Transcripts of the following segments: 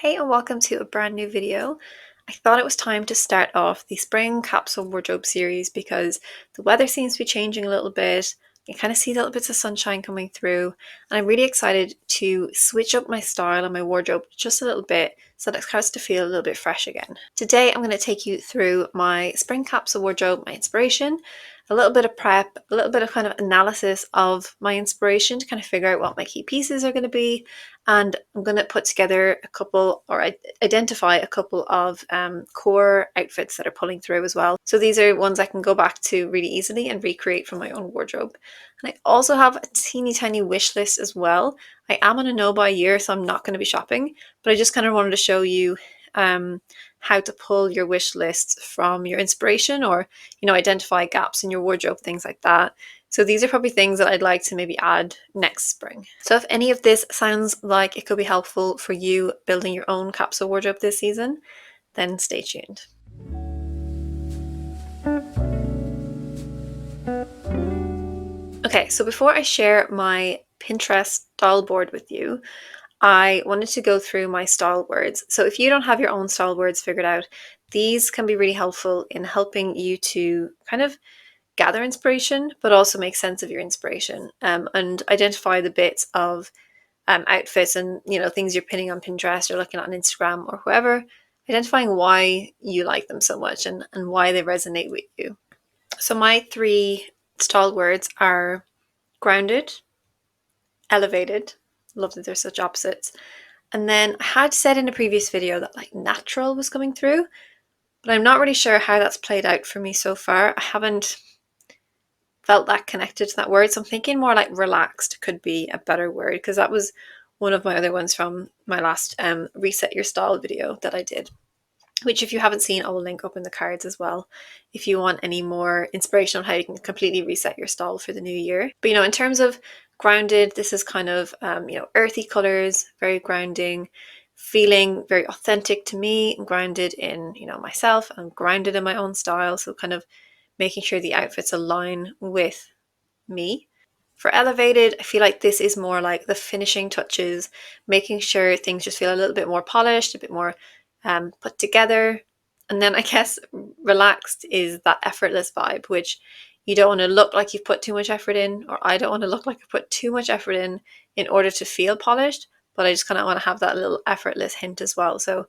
Hey and welcome to a brand new video. I thought it was time to start off the Spring Capsule Wardrobe series because the weather seems to be changing a little bit. You kind of see little bits of sunshine coming through, and I'm really excited to switch up my style and my wardrobe just a little bit so that it starts to feel a little bit fresh again. Today I'm going to take you through my Spring Capsule Wardrobe, my inspiration, a little bit of prep, a little bit of kind of analysis of my inspiration to kind of figure out what my key pieces are going to be, and I'm going to put together a couple or identify a couple of core outfits that are pulling through as well. So these are ones I can go back to really easily and recreate from my own wardrobe. And I also have a teeny tiny wish list as well. I am on a no buy year, so I'm not going to be shopping, but I just kind of wanted to show you how to pull your wish list from your inspiration, or identify gaps in your wardrobe, things like that. So these are probably things that I'd like to maybe add next spring. So if any of this sounds like it could be helpful for you building your own capsule wardrobe this season, then stay tuned. Okay, so before I share my Pinterest style board with you, I wanted to go through my style words. So if you don't have your own style words figured out, these can be really helpful in helping you to kind of gather inspiration, but also make sense of your inspiration, and identify the bits of outfits and things you're pinning on Pinterest or looking at on Instagram or whoever, identifying why you like them so much and why they resonate with you. So my three style words are grounded, elevated, love that they're such opposites, and then I had said in a previous video that like natural was coming through, but I'm not really sure how that's played out for me so far. I haven't felt that connected to that word, so I'm thinking more like relaxed could be a better word, because that was one of my other ones from my last reset your style video that I did, which if you haven't seen, I will link up in the cards as well if you want any more inspiration on how you can completely reset your style for the new year. But in terms of grounded, this is kind of earthy colors, very grounding, feeling very authentic to me, and grounded in myself. I'm grounded in my own style, so kind of making sure the outfits align with me. For elevated, I feel like this is more like the finishing touches, making sure things just feel a little bit more polished, a bit more put together. And then I guess relaxed is that effortless vibe, which you don't want to look like you've put too much effort in, or I don't want to look like I put too much effort in order to feel polished, but I just kind of want to have that little effortless hint as well. So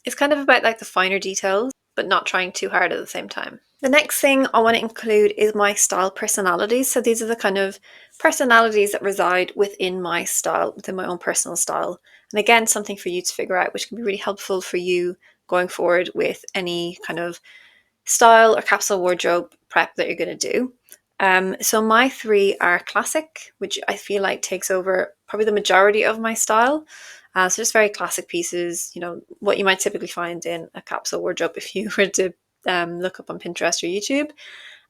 it's kind of about like the finer details, but not trying too hard at the same time. The next thing I want to include is my style personalities. So these are the kind of personalities that reside within my style, within my own personal style. And again, something for you to figure out, which can be really helpful for you going forward with any kind of style or capsule wardrobe prep that you're going to do. So my three are classic, which I feel like takes over probably the majority of my style. So just very classic pieces, what you might typically find in a capsule wardrobe if you were to look up on Pinterest or YouTube.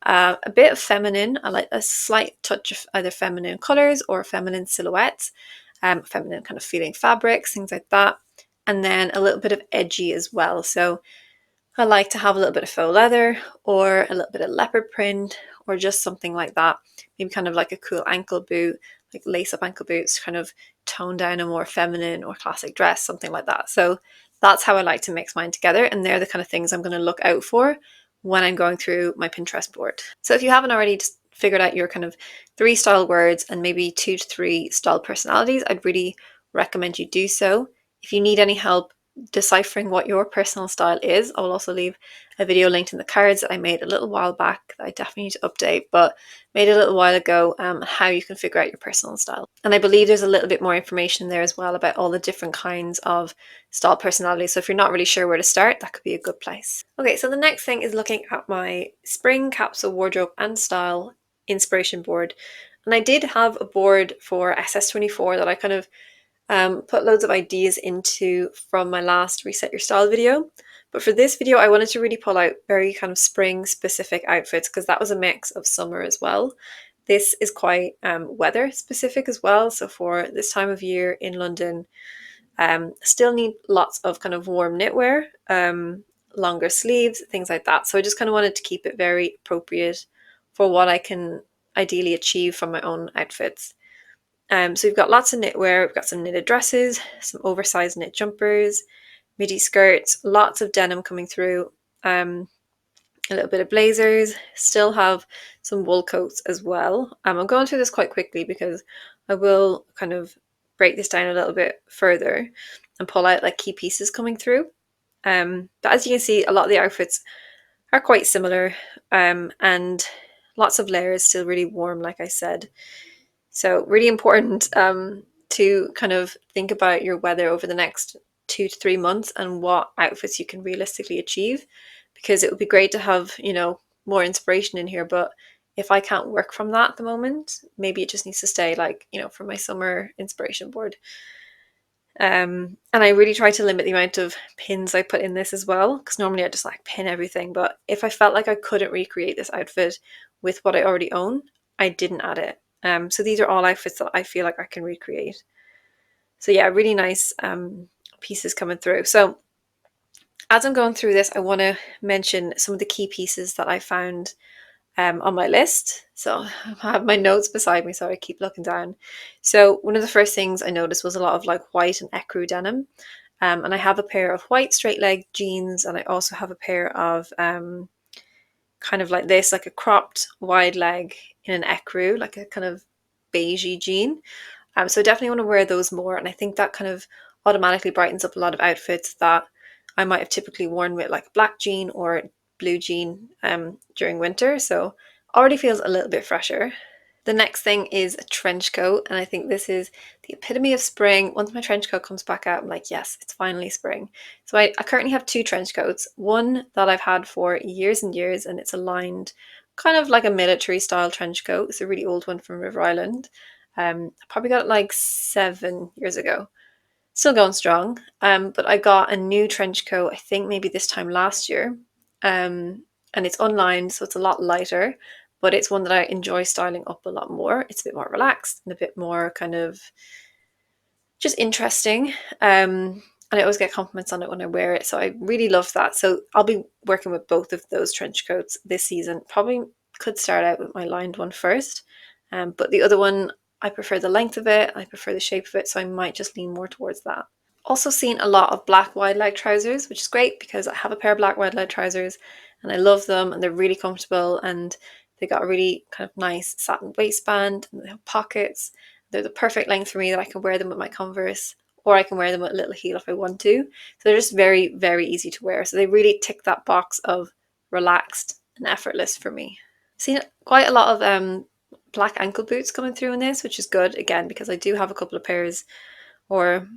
A bit of feminine. I like a slight touch of either feminine colors or feminine silhouettes, feminine kind of feeling fabrics, things like that. And then a little bit of edgy as well. So I like to have a little bit of faux leather or a little bit of leopard print or just something like that. Maybe kind of like a cool ankle boot, like lace up ankle boots, kind of tone down a more feminine or classic dress, something like that. So that's how I like to mix mine together. And they're the kind of things I'm going to look out for when I'm going through my Pinterest board. So if you haven't already just figured out your kind of three style words and maybe 2 to 3 style personalities, I'd really recommend you do so. If you need any help deciphering what your personal style is, I will also leave a video linked in the cards that I made a little while back that I definitely need to update, but made a little while ago, how you can figure out your personal style. And I believe there's a little bit more information there as well about all the different kinds of style personalities. So if you're not really sure where to start, that could be a good place. Okay, so the next thing is looking at my Spring Capsule Wardrobe and Style inspiration board. And I did have a board for SS24 that I kind of put loads of ideas into from my last Reset Your Style video. But for this video, I wanted to really pull out very kind of spring specific outfits because that was a mix of summer as well. This is quite weather specific as well. So for this time of year in London, still need lots of kind of warm knitwear, longer sleeves, things like that. So I just kind of wanted to keep it very appropriate for what I can ideally achieve from my own outfits. So we've got lots of knitwear, we've got some knitted dresses, some oversized knit jumpers, midi skirts, lots of denim coming through, a little bit of blazers, still have some wool coats as well. I'm going through this quite quickly because I will kind of break this down a little bit further and pull out like key pieces coming through. But as you can see, a lot of the outfits are quite similar, and lots of layers, still really warm, like I said. So really important to kind of think about your weather over the next 2 to 3 months and what outfits you can realistically achieve, because it would be great to have, more inspiration in here. But if I can't work from that at the moment, maybe it just needs to stay like, from my summer inspiration board. And I really try to limit the amount of pins I put in this as well, because normally I just like pin everything. But if I felt like I couldn't recreate this outfit with what I already own, I didn't add it. So these are all outfits that I feel like I can recreate. So yeah, really nice pieces coming through. So as I'm going through this, I want to mention some of the key pieces that I found on my list. So I have my notes beside me, so I keep looking down. So one of the first things I noticed was a lot of like white and ecru denim. And I have a pair of white straight leg jeans, and I also have a pair of kind of like this, like a cropped wide leg in an ecru, like a kind of beigey jean. So I definitely want to wear those more, and I think that kind of automatically brightens up a lot of outfits that I might have typically worn with like a black jean or blue jean during winter. So already feels a little bit fresher. The next thing is a trench coat, and I think this is the epitome of spring. Once my trench coat comes back out, I'm like, yes, it's finally spring. So I currently have two trench coats. One that I've had for years and years, and it's a lined, kind of like a military style trench coat. It's a really old one from River Island. I probably got it like 7 years ago. Still going strong. But I got a new trench coat, I think maybe this time last year. And it's unlined, so it's a lot lighter, but it's one that I enjoy styling up a lot more. It's a bit more relaxed and a bit more kind of just interesting. And I always get compliments on it when I wear it, so I really love that. So I'll be working with both of those trench coats this season. Probably could start out with my lined one first, but the other one, I prefer the length of it, I prefer the shape of it, so I might just lean more towards that. Also seen a lot of black wide leg trousers, which is great because I have a pair of black wide leg trousers and I love them, and they're really comfortable, and they got a really kind of nice satin waistband, and they have pockets. They're the perfect length for me, that I can wear them with my Converse, or I can wear them with a little heel if I want to. So they're just very, very easy to wear. So they really tick that box of relaxed and effortless for me. Seen quite a lot of black ankle boots coming through in this, which is good, again, because I do have a couple of pairs, or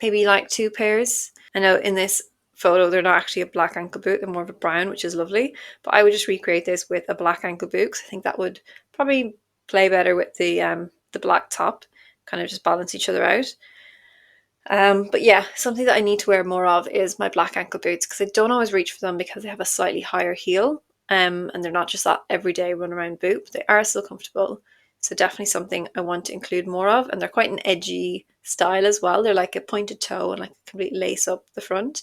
maybe like two pairs. I know in this photo they're not actually a black ankle boot, they're more of a brown, which is lovely. But I would just recreate this with a black ankle boot, because I think that would probably play better with the black top, kind of just balance each other out. But yeah, something that I need to wear more of is my black ankle boots, because I don't always reach for them because they have a slightly higher heel, and they're not just that everyday run around boot, but they are still comfortable. So definitely something I want to include more of, and they're quite an edgy style as well. They're like a pointed toe and like a complete lace up the front,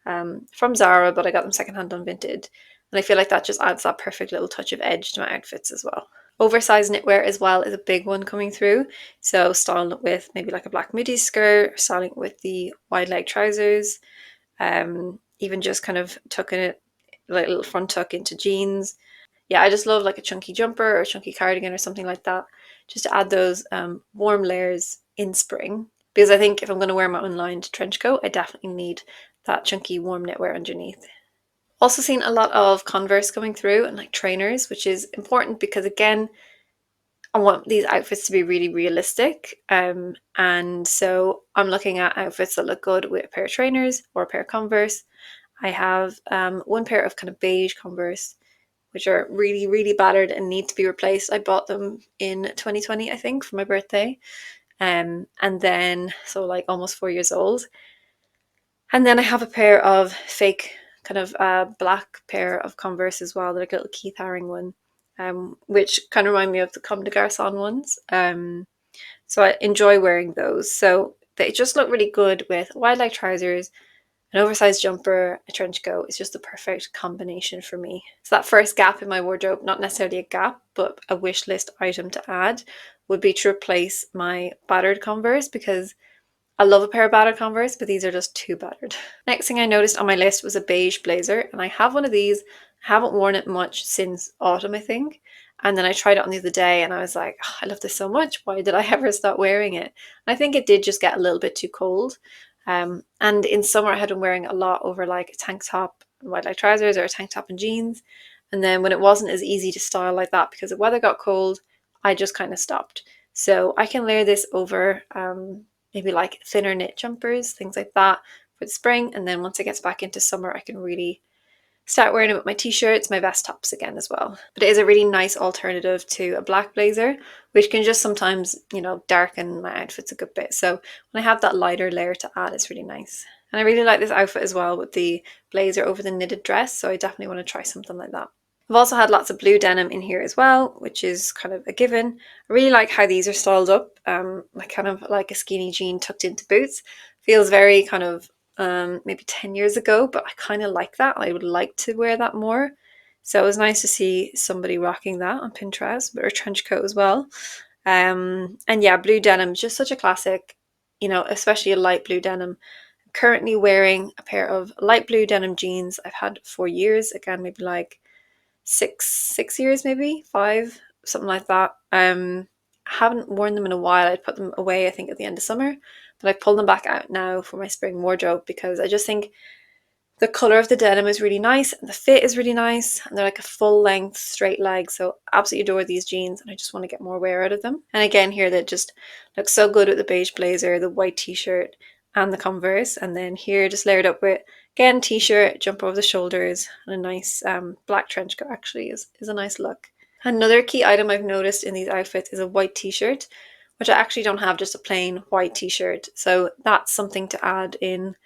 from Zara, but I got them secondhand on Vinted, and I feel like that just adds that perfect little touch of edge to my outfits as well. Oversized knitwear as well is a big one coming through. So styling it with maybe like a black midi skirt, styling it with the wide leg trousers, even just kind of tucking it, like a little front tuck into jeans. Yeah, I just love like a chunky jumper or a chunky cardigan or something like that, just to add those warm layers in spring. Because I think if I'm going to wear my unlined trench coat, I definitely need that chunky warm knitwear underneath. Also seen a lot of Converse coming through, and like trainers, which is important because, again, I want these outfits to be really realistic. And so I'm looking at outfits that look good with a pair of trainers or a pair of Converse. I have one pair of kind of beige Converse, which are really, really battered and need to be replaced. I bought them in 2020, I think, for my birthday. And then, so like almost 4 years old. And then I have a pair of fake kind of black pair of Converse as well, like a little Keith Haring one, which kind of remind me of the Comme des Garçons ones. So I enjoy wearing those. So they just look really good with wide leg trousers, an oversized jumper, a trench coat. It's just the perfect combination for me. So that first gap in my wardrobe, not necessarily a gap, but a wish list item to add, would be to replace my battered Converse, because I love a pair of battered Converse, but these are just too battered. Next thing I noticed on my list was a beige blazer, and I have one of these. I haven't worn it much since autumn, I think. And then I tried it on the other day and I was like, oh, I love this so much. Why did I ever stop wearing it? And I think it did just get a little bit too cold. And in summer, I had been wearing a lot over like a tank top and wide leg trousers or a tank top and jeans. And then when it wasn't as easy to style like that because the weather got cold, I just kind of stopped. So I can layer this over maybe like thinner knit jumpers, things like that for the spring. And then once it gets back into summer, I can really start wearing it with my t-shirts, my vest tops again as well. But it is a really nice alternative to a black blazer, which can just sometimes, darken my outfits a good bit. So when I have that lighter layer to add, it's really nice. And I really like this outfit as well with the blazer over the knitted dress. So I definitely want to try something like that. I've also had lots of blue denim in here as well, which is kind of a given. I really like how these are styled up, like kind of like a skinny jean tucked into boots. Feels very kind of maybe 10 years ago, but I kind of like that. I would like to wear that more. So it was nice to see somebody rocking that on Pinterest, or a trench coat as well. And yeah, blue denim is just such a classic, especially a light blue denim. I'm currently wearing a pair of light blue denim jeans I've had for years, again, maybe like six years, maybe 5, something like that. Haven't worn them in a while. I'd put them away, I think, at the end of summer, but I've pulled them back out now for my spring wardrobe because I just think the color of the denim is really nice and the fit is really nice, and they're like a full length straight leg. So absolutely adore these jeans, and I just want to get more wear out of them. And again, here they just look so good with the beige blazer, the white t-shirt, and the Converse. And then here just layered up with, again, t-shirt, jumper over the shoulders, and a nice black trench coat actually is a nice look. Another key item I've noticed in these outfits is a white t-shirt, which I actually don't have, just a plain white t-shirt. So that's something to add in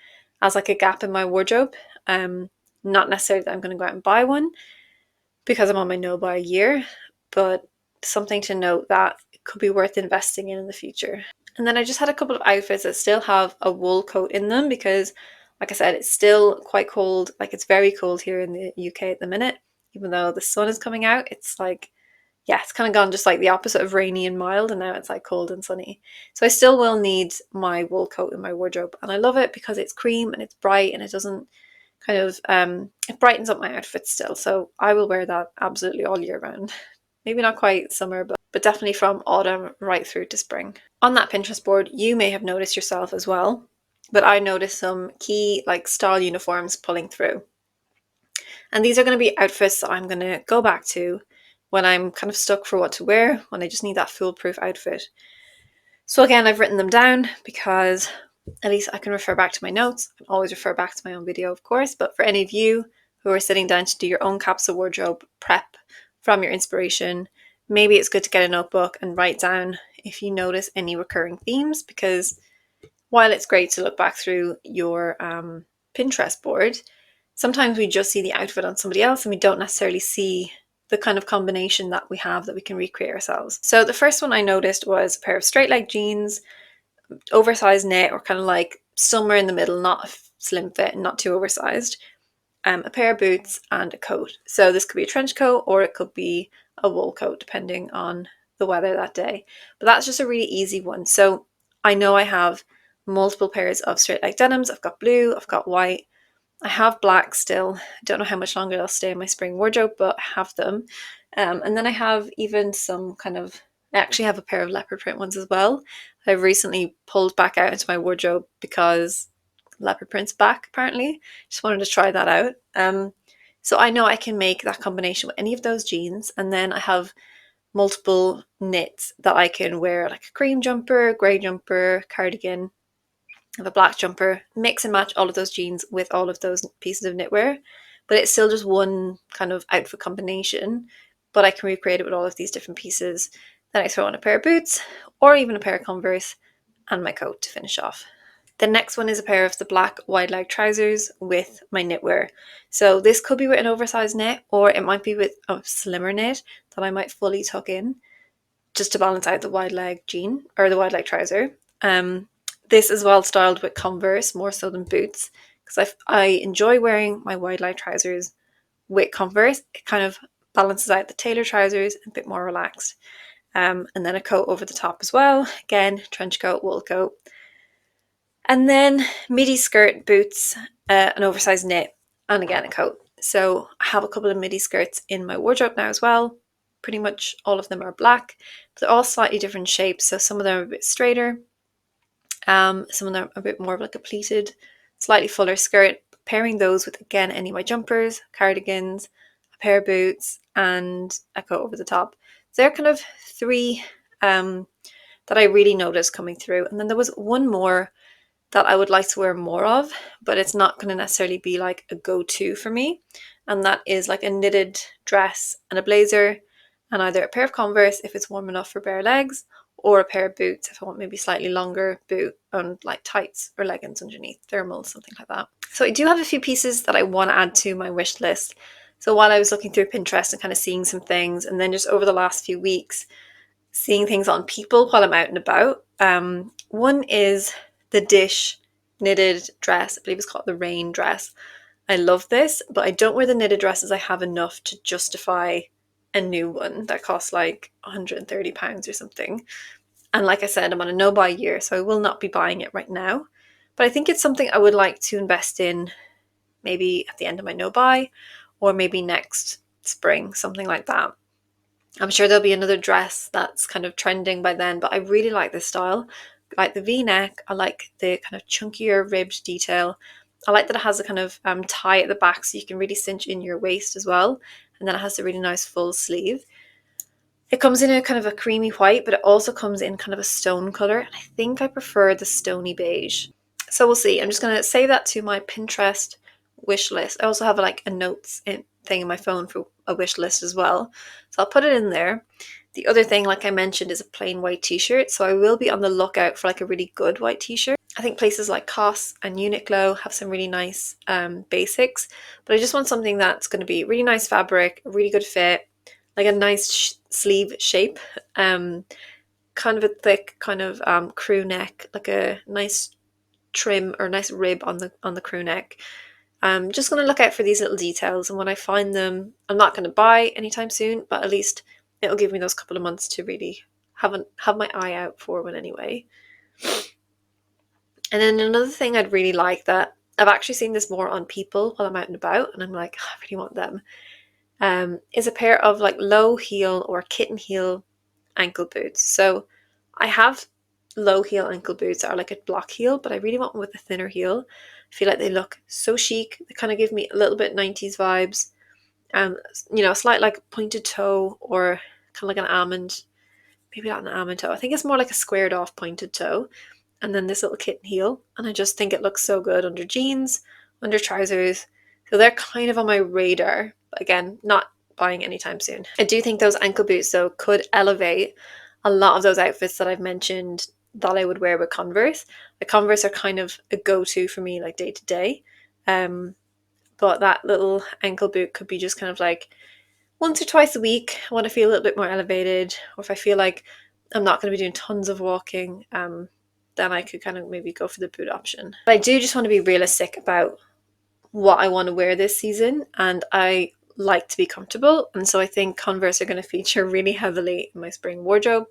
as like a gap in my wardrobe. Not necessarily that I'm going to go out and buy one because I'm on my no buy year, but something to note that it could be worth investing in the future. And then I just had a couple of outfits that still have a wool coat in them because, like I said, it's still quite cold. Like, it's very cold here in the UK at the minute. Even though the sun is coming out, it's like, yeah, it's kind of gone just like the opposite of rainy and mild, and now it's like cold and sunny. So I still will need my wool coat in my wardrobe, and I love it because it's cream and it's bright and it doesn't kind of it brightens up my outfit still. So I will wear that absolutely all year round. Maybe not quite summer, but definitely from autumn right through to spring. On that Pinterest board, you may have noticed yourself as well, but I noticed some key like style uniforms pulling through. And these are going to be outfits that I'm going to go back to when I'm kind of stuck for what to wear, when I just need that foolproof outfit. So again, I've written them down because at least I can refer back to my notes. I can always refer back to my own video, of course, but for any of you who are sitting down to do your own capsule wardrobe prep from your inspiration, maybe it's good to get a notebook and write down if you notice any recurring themes, because while it's great to look back through your Pinterest board, sometimes we just see the outfit on somebody else and we don't necessarily see the kind of combination that we have that we can recreate ourselves. So the first one I noticed was a pair of straight leg jeans, oversized knit, or kind of like somewhere in the middle, not a slim fit, not too oversized, a pair of boots, and a coat. So this could be a trench coat or it could be a wool coat depending on the weather that day. But that's just a really easy one. So I know I have multiple pairs of straight leg denims. I've got blue, I've got white, I have black still. I don't know how much longer they'll stay in my spring wardrobe, but I have them. And then I have even some kind of, I actually have a pair of leopard print ones as well. I've recently pulled back out into my wardrobe because leopard print's back apparently. Just wanted to try that out. So I know I can make that combination with any of those jeans. And then I have multiple knits that I can wear, like a cream jumper, grey jumper, cardigan, of a black jumper, mix and match all of those jeans with all of those pieces of knitwear, but it's still just one kind of outfit combination, but I can recreate it with all of these different pieces. Then I throw on a pair of boots or even a pair of Converse and my coat to finish off. The next one is a pair of the black wide leg trousers with my knitwear. So this could be with an oversized knit, or it might be with a slimmer knit that I might fully tuck in just to balance out the wide leg jean or the wide leg trouser. This is well styled with Converse more so than boots, because I enjoy wearing my wide leg trousers with Converse. It kind of balances out the tailor trousers, a bit more relaxed. And then a coat over the top as well. Again, trench coat, wool coat. And then midi skirt, boots, an oversized knit, and again a coat. So I have a couple of midi skirts in my wardrobe now as well. Pretty much all of them are black, but they're all slightly different shapes. So some of them are a bit straighter, some of them are a bit more of like a pleated, slightly fuller skirt. Pairing those with again any of my jumpers, cardigans, a pair of boots, and a coat over the top. So they're kind of three that I really noticed coming through. And then there was one more that I would like to wear more of, but it's not going to necessarily be like a go-to for me. And that is like a knitted dress and a blazer, and either a pair of Converse if it's warm enough for bare legs, or a pair of boots if I want maybe slightly longer boot and like tights or leggings underneath, thermals, something like that. So I do have a few pieces that I want to add to my wish list. So while I was looking through Pinterest and kind of seeing some things, and then just over the last few weeks, seeing things on people while I'm out and about. One is the Dish knitted dress. I believe it's called the Rain dress. I love this, but I don't wear the knitted dresses I have enough to justify a new one that costs like £130 or something. And like I said, I'm on a no buy year, so I will not be buying it right now. But I think it's something I would like to invest in maybe at the end of my no buy, or maybe next spring, something like that. I'm sure there'll be another dress that's kind of trending by then, but I really like this style. I like the V-neck. I like the kind of chunkier ribbed detail. I like that it has a kind of tie at the back so you can really cinch in your waist as well. And then it has a really nice full sleeve. It comes in a kind of a creamy white, but it also comes in kind of a stone color. And I think I prefer the stony beige. So we'll see. I'm just going to save that to my Pinterest wish list. I also have like a notes thing in my phone for a wish list as well. So I'll put it in there. The other thing, like I mentioned, is a plain white t-shirt. So I will be on the lookout for like a really good white t-shirt. I think places like COS and Uniqlo have some really nice basics, but I just want something that's going to be really nice fabric, a really good fit, like a nice sleeve shape, kind of a thick kind of crew neck, like a nice trim or nice rib on the crew neck. I'm just going to look out for these little details, and when I find them, I'm not going to buy anytime soon, but at least it'll give me those couple of months to really have my eye out for one anyway. And then another thing I'd really like, that I've actually seen this more on people while I'm out and about, and I'm like, oh, I really want them, is a pair of like low heel or kitten heel ankle boots. So I have low heel ankle boots that are like a block heel, but I really want one with a thinner heel. I feel like they look so chic. They kind of give me a little bit 90s vibes. A slight like pointed toe, or kind of like an almond, maybe not an almond toe. I think it's more like a squared off pointed toe. And then this little kitten heel. And I just think it looks so good under jeans, under trousers. So they're kind of on my radar. But again, not buying anytime soon. I do think those ankle boots though could elevate a lot of those outfits that I've mentioned that I would wear with Converse. The Converse are kind of a go-to for me like day to day. But that little ankle boot could be just kind of like once or twice a week. I want to feel a little bit more elevated, or if I feel like I'm not going to be doing tons of walking, then I could kind of maybe go for the boot option. But I do just want to be realistic about what I want to wear this season, and I like to be comfortable, and so I think Converse are going to feature really heavily in my spring wardrobe,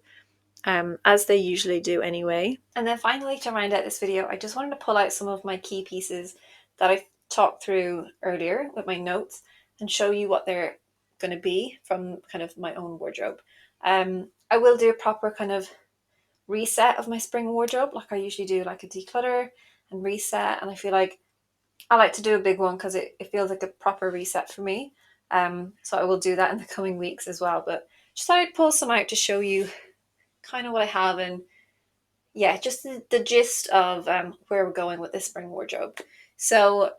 as they usually do anyway. And then finally, to round out this video, I just wanted to pull out some of my key pieces that I talked through earlier with my notes and show you what they're going to be from kind of my own wardrobe. I will do a proper kind of reset of my spring wardrobe, like I usually do, like a declutter and reset, and I feel like I like to do a big one because it feels like a proper reset for me. So I will do that in the coming weeks as well, but just thought I'd pull some out to show you kind of what I have, and yeah, just the gist of where we're going with this spring wardrobe. So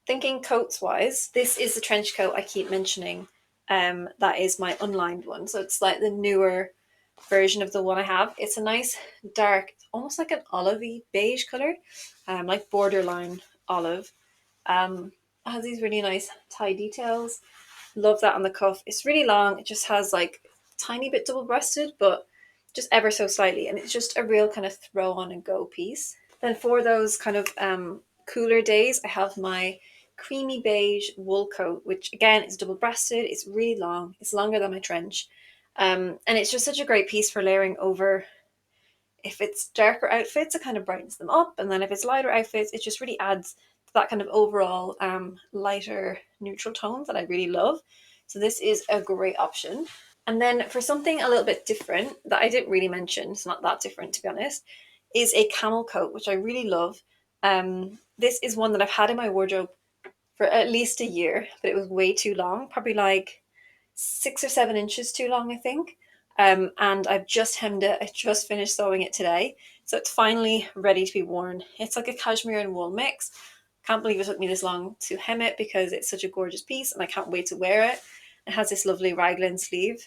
thinking coats wise, this is the trench coat I keep mentioning. That is my unlined one, so it's like the newer version of the one I have. It's a nice dark, almost like an olivey beige color, like borderline olive. It has these really nice tie details. Love that on the cuff. It's really long. It just has like tiny bit double breasted, but just ever so slightly, and it's just a real kind of throw on and go piece. Then for those kind of cooler days, I have my creamy beige wool coat, which again is double breasted. It's really long. It's longer than my trench. And it's just such a great piece for layering over if it's darker outfits, it kind of brightens them up, and then if it's lighter outfits, it just really adds to that kind of overall lighter neutral tone that I really love. So this is a great option. And then for something a little bit different that I didn't really mention, it's not that different to be honest, is a camel coat, which I really love. This is one that I've had in my wardrobe for at least a year, but it was way too long, probably like 6 or 7 inches too long, I think. And I've just hemmed it. I just finished sewing it today. So it's finally ready to be worn. It's like a cashmere and wool mix. Can't believe it took me this long to hem it because it's such a gorgeous piece and I can't wait to wear it. It has this lovely raglan sleeve,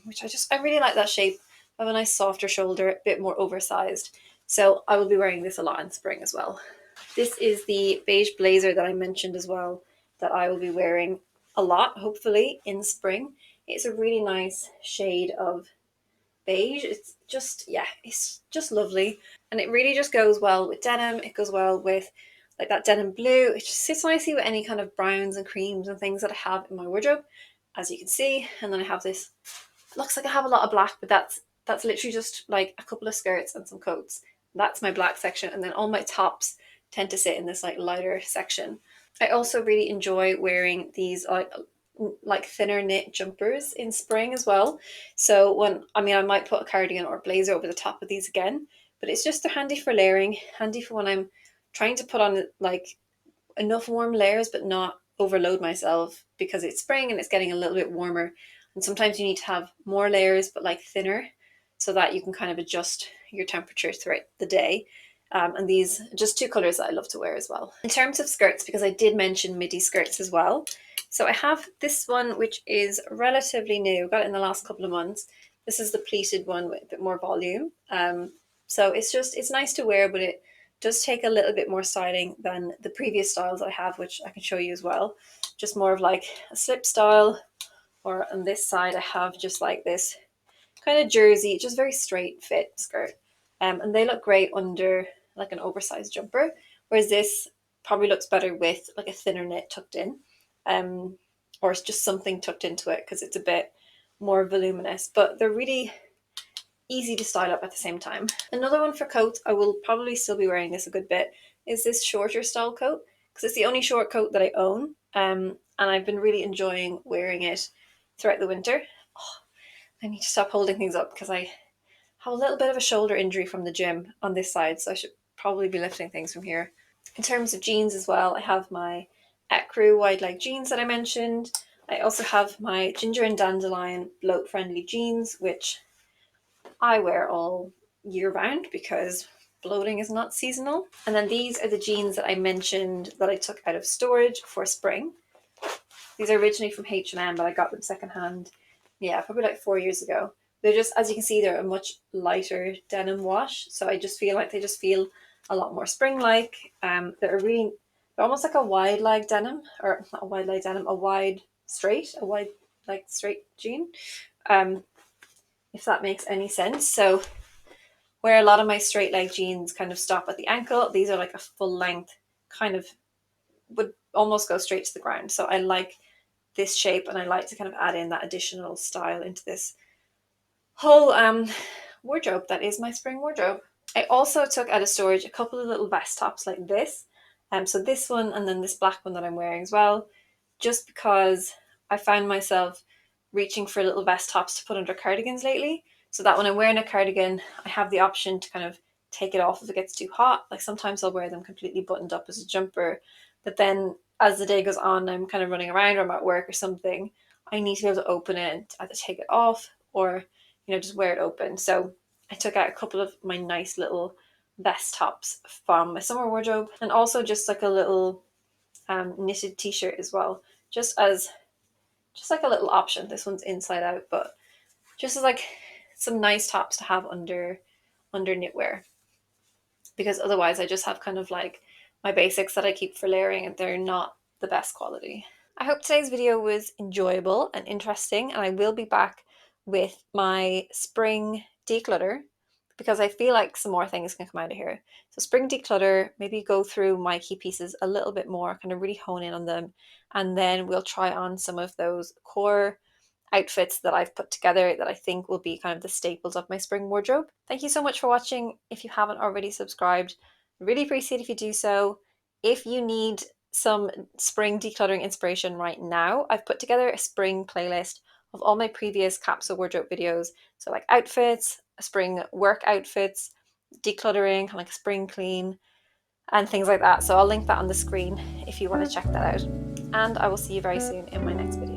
which I really like that shape. I have a nice softer shoulder, a bit more oversized. So I will be wearing this a lot in spring as well. This is the beige blazer that I mentioned as well that I will be wearing a lot, hopefully, in spring. It's a really nice shade of beige. It's just, yeah, it's just lovely. And it really just goes well with denim. It goes well with like that denim blue. It just sits nicely with any kind of browns and creams and things that I have in my wardrobe, as you can see. And then I have this, looks like I have a lot of black, but that's literally just like a couple of skirts and some coats. That's my black section. And then all my tops tend to sit in this like lighter section. I also really enjoy wearing these like thinner knit jumpers in spring as well. So when I might put a cardigan or a blazer over the top of these again, but it's just they're handy for layering, handy for when I'm trying to put on like enough warm layers but not overload myself because it's spring and it's getting a little bit warmer. And sometimes you need to have more layers but like thinner so that you can kind of adjust your temperature throughout the day. And these are just two colors that I love to wear as well. In terms of skirts, because I did mention midi skirts as well. So I have this one, which is relatively new, got it in the last couple of months. This is the pleated one with a bit more volume. So it's nice to wear, but it does take a little bit more styling than the previous styles I have, which I can show you as well. Just more of like a slip style, or on this side I have just like this kind of jersey, just very straight fit skirt. And they look great under like an oversized jumper, whereas this probably looks better with like a thinner knit tucked in, um, or it's just something tucked into it because it's a bit more voluminous. But they're really easy to style up at the same time. Another one for coats, I will probably still be wearing this a good bit, is this shorter style coat because it's the only short coat that I own, and I've been really enjoying wearing it throughout the winter. Oh, I need to stop holding things up because I have a little bit of a shoulder injury from the gym on this side, so I should probably be lifting things from here. In terms of jeans as well, I have my ecru wide leg jeans that I mentioned. I also have my ginger and dandelion bloat friendly jeans, which I wear all year round because bloating is not seasonal. And then these are the jeans that I mentioned that I took out of storage for spring. These are originally from H&M, but I got them secondhand, yeah, probably like 4 years ago. They're just, as you can see, they're a much lighter denim wash. So I just feel like they just feel a lot more spring-like. They're almost like a wide leg denim, or not a wide leg denim, a wide like straight jean. Um, if that makes any sense. So where a lot of my straight leg jeans kind of stop at the ankle, these are like a full length, kind of would almost go straight to the ground. So I like this shape and I like to kind of add in that additional style into this whole wardrobe that is my spring wardrobe. I also took out of storage a couple of little vest tops like this. So this one and then this black one that I'm wearing as well, just because I found myself reaching for little vest tops to put under cardigans lately, so that when I'm wearing a cardigan, I have the option to kind of take it off if it gets too hot. Like sometimes I'll wear them completely buttoned up as a jumper, but then as the day goes on, I'm kind of running around or I'm at work or something, I need to be able to open it and either take it off or, just wear it open. So I took out a couple of my nice little vest tops from my summer wardrobe, and also just like a little knitted t-shirt as well, just like a little option. This one's inside out, but just as like some nice tops to have under knitwear, because otherwise I just have kind of like my basics that I keep for layering and they're not the best quality. I hope today's video was enjoyable and interesting, and I will be back with my spring declutter because I feel like some more things can come out of here. So spring declutter, maybe go through my key pieces a little bit more, kind of really hone in on them, and then we'll try on some of those core outfits that I've put together that I think will be kind of the staples of my spring wardrobe. Thank you so much for watching. If you haven't already subscribed, really appreciate if you do so. If you need some spring decluttering inspiration right now, I've put together a spring playlist of all my previous capsule wardrobe videos. So like outfits, spring work outfits, decluttering, kind of like a spring clean, and things like that. So I'll link that on the screen if you want to check that out. And I will see you very soon in my next video.